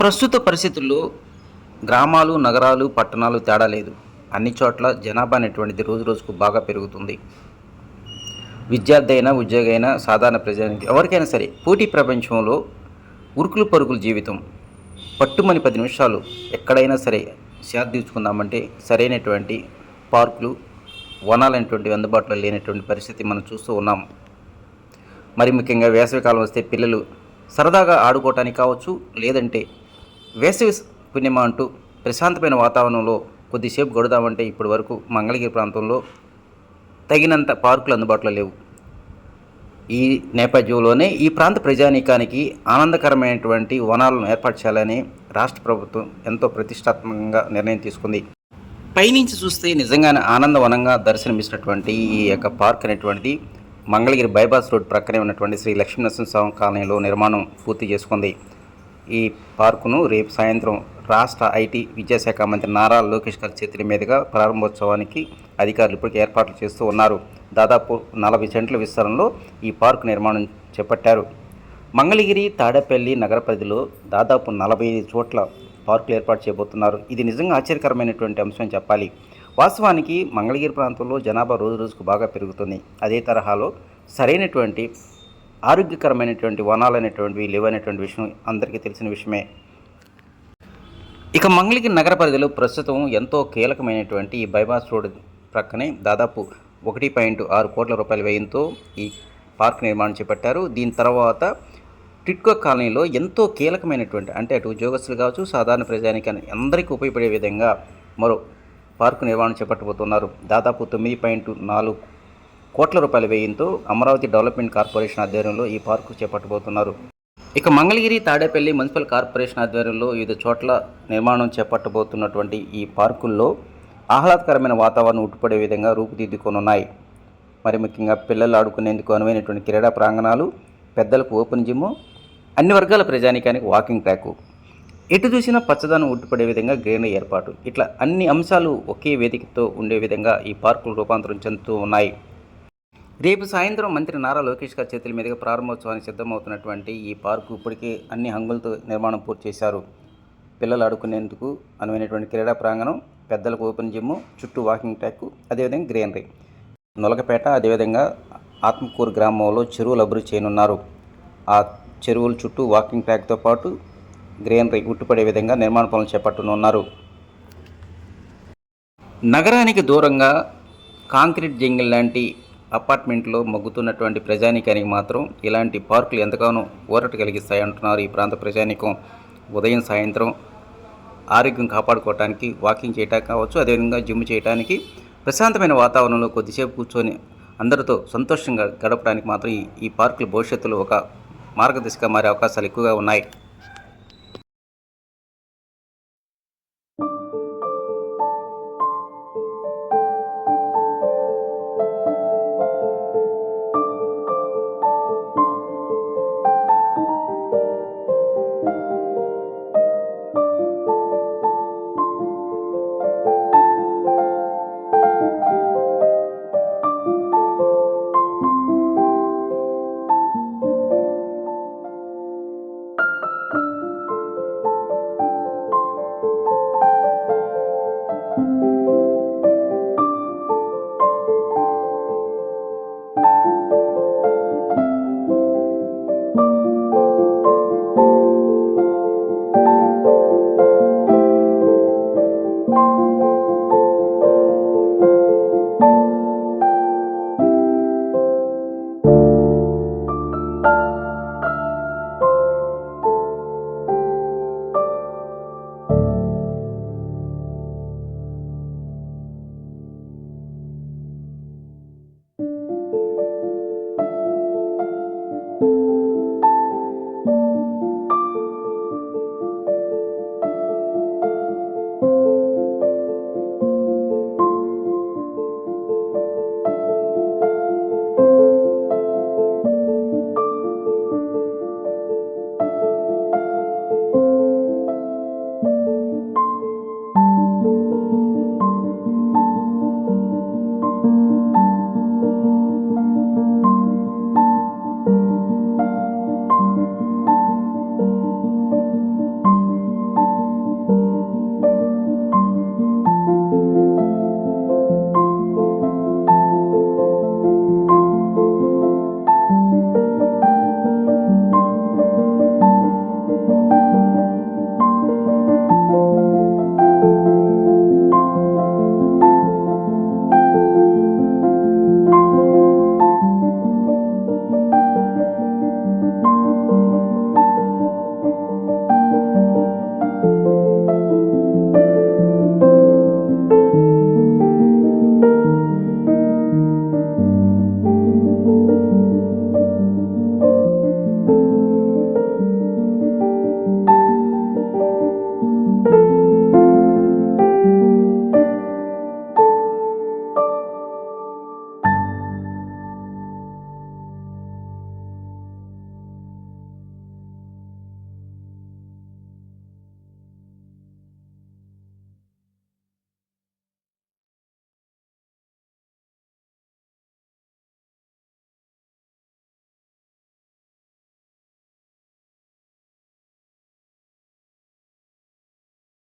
ప్రస్తుత పరిస్థితుల్లో గ్రామాలు, నగరాలు, పట్టణాలు తేడా లేదు. అన్ని చోట్ల జనాభా అనేటువంటిది రోజు రోజుకు బాగా పెరుగుతుంది. విద్యార్థి అయినా, ఉద్యోగి అయినా, సాధారణ ప్రజానికి ఎవరికైనా సరే పోటీ ప్రపంచంలో ఉరుకులు పరుగుల జీవితం. పట్టుమని 10 నిమిషాలు ఎక్కడైనా సరే సేద తీర్చుకుందామంటే సరైనటువంటి పార్కులు, వనాలైనటువంటివి అందుబాటులో లేనటువంటి పరిస్థితి మనం చూస్తూ ఉన్నాం. మరి ముఖ్యంగా వేసవికాలం వస్తే పిల్లలు సరదాగా ఆడుకోవటానికి కావచ్చు, లేదంటే వేసవి పుణ్యమా అంటూ ప్రశాంతమైన వాతావరణంలో కొద్దిసేపు గడుదామంటే ఇప్పటి వరకు మంగళగిరి ప్రాంతంలో తగినంత పార్కులు అందుబాటులో లేవు. ఈ నేపథ్యంలోనే ఈ ప్రాంత ప్రజానీకానికి ఆనందకరమైనటువంటి వనాలను ఏర్పాటు చేయాలని రాష్ట్ర ప్రభుత్వం ఎంతో ప్రతిష్టాత్మకంగా నిర్ణయం తీసుకుంది. పైనుంచి చూస్తే నిజంగానే ఆనందవనంగా దర్శనమిచ్చినటువంటి ఈ యొక్క పార్క్ అనేటువంటిది మంగళగిరి బైపాస్ రోడ్ ప్రక్కనే ఉన్నటువంటి శ్రీ లక్ష్మీనరసింహస్వామి కాలనీలో నిర్మాణం పూర్తి చేసుకుంది. ఈ పార్కును రేపు సాయంత్రం రాష్ట్ర ఐటీ విద్యాశాఖ మంత్రి నారా లోకేష్ గారి చేతుల మీదుగా ప్రారంభోత్సవానికి అధికారులు ఇప్పటికే ఏర్పాట్లు చేస్తూ ఉన్నారు. దాదాపు 40 సెంట్ల విస్తరణలో ఈ పార్కు నిర్మాణం చేపట్టారు. మంగళగిరి, తాడేపల్లి నగర పరిధిలో దాదాపు 45 చోట్ల పార్కులు ఏర్పాటు చేయబోతున్నారు. ఇది నిజంగా ఆశ్చర్యకరమైనటువంటి అంశం చెప్పాలి. వాస్తవానికి మంగళగిరి ప్రాంతంలో జనాభా రోజు రోజుకు బాగా పెరుగుతుంది. అదే తరహాలో సరైనటువంటి ఆరోగ్యకరమైనటువంటి వనాలు అనేటువంటివి లేవనేటువంటి విషయం అందరికీ తెలిసిన విషయమే. ఇక మంగళగిరి నగర పరిధిలో ప్రస్తుతం ఎంతో కీలకమైనటువంటి ఈ బైపాస్ రోడ్ ప్రక్కనే దాదాపు 1.6 కోట్ల రూపాయల వ్యయంతో ఈ పార్క్ నిర్మాణం చేపట్టారు. దీని తర్వాత టిట్కో కాలనీలో ఎంతో కీలకమైనటువంటి అంటే అటు ఉద్యోగస్తులు కావచ్చు, సాధారణ ప్రజానికాన్ని అందరికీ ఉపయోగపడే విధంగా మరో పార్కు నిర్మాణం చేపట్టబోతున్నారు. దాదాపు 9.4 కోట్ల రూపాయల వ్యయంతో అమరావతి డెవలప్మెంట్ కార్పొరేషన్ ఆధ్వర్యంలో ఈ పార్కు చేపట్టబోతున్నారు. ఇక మంగళగిరి, తాడేపల్లి మున్సిపల్ కార్పొరేషన్ ఆధ్వర్యంలో వివిధ చోట్ల నిర్మాణం చేపట్టబోతున్నటువంటి ఈ పార్కుల్లో ఆహ్లాదకరమైన వాతావరణం ఉట్టుపడే విధంగా రూపుదిద్దుకొనున్నాయి. మరి ముఖ్యంగా పిల్లలు ఆడుకునేందుకు అనువైనటువంటి క్రీడా ప్రాంగణాలు, పెద్దలకు ఓపెన్ జిమ్, అన్ని వర్గాల ప్రజానికానికి వాకింగ్ ట్రాకు, ఎటు చూసినా పచ్చదనం ఉట్టుపడే విధంగా గ్రీనరీ ఏర్పాటు, ఇట్లా అన్ని అంశాలు ఒకే వేదికతో ఉండే విధంగా ఈ పార్కులు రూపాంతరం చెందుతూ ఉన్నాయి. రేపు సాయంత్రం మంత్రి నారా లోకేష్ గారి చేతుల మీదుగా ప్రారంభోత్సవానికి సిద్ధమవుతున్నటువంటి ఈ పార్కు ఇప్పటికే అన్ని హంగులతో నిర్మాణం పూర్తి చేశారు. పిల్లలు ఆడుకునేందుకు అనువైనటువంటి క్రీడా ప్రాంగణం, పెద్దలకు ఓపెన్ జిమ్, చుట్టూ వాకింగ్ ట్రాక్, అదేవిధంగా గ్రీనరీ. నొలకపేట అదేవిధంగా ఆత్మకూరు గ్రామంలో చెరువులు అభివృద్ధి చేయనున్నారు. ఆ చెరువుల చుట్టూ వాకింగ్ ట్రాక్తో పాటు గ్రీనరీ ఉట్టుపడే విధంగా నిర్మాణ పనులు చేపట్టనున్నారు. నగరానికి దూరంగా కాంక్రీట్ జంగిల్ లాంటి అపార్ట్మెంట్లో మగ్గుతున్నటువంటి ప్రజానీకానికి మాత్రం ఇలాంటి పార్కులు ఎంతగానో ఊరట కలిగిస్తాయంటున్నారు ఈ ప్రాంత ప్రజానీకం. ఉదయం సాయంత్రం ఆరోగ్యం కాపాడుకోవడానికి వాకింగ్ చేయడానికి కావచ్చు, అదేవిధంగా జిమ్ చేయడానికి, ప్రశాంతమైన వాతావరణంలో కొద్దిసేపు కూర్చొని అందరితో సంతోషంగా గడపడానికి మాత్రం ఈ పార్కులు భవిష్యత్తులో ఒక మార్గదర్శిగా మారే అవకాశాలు ఎక్కువగా ఉన్నాయి.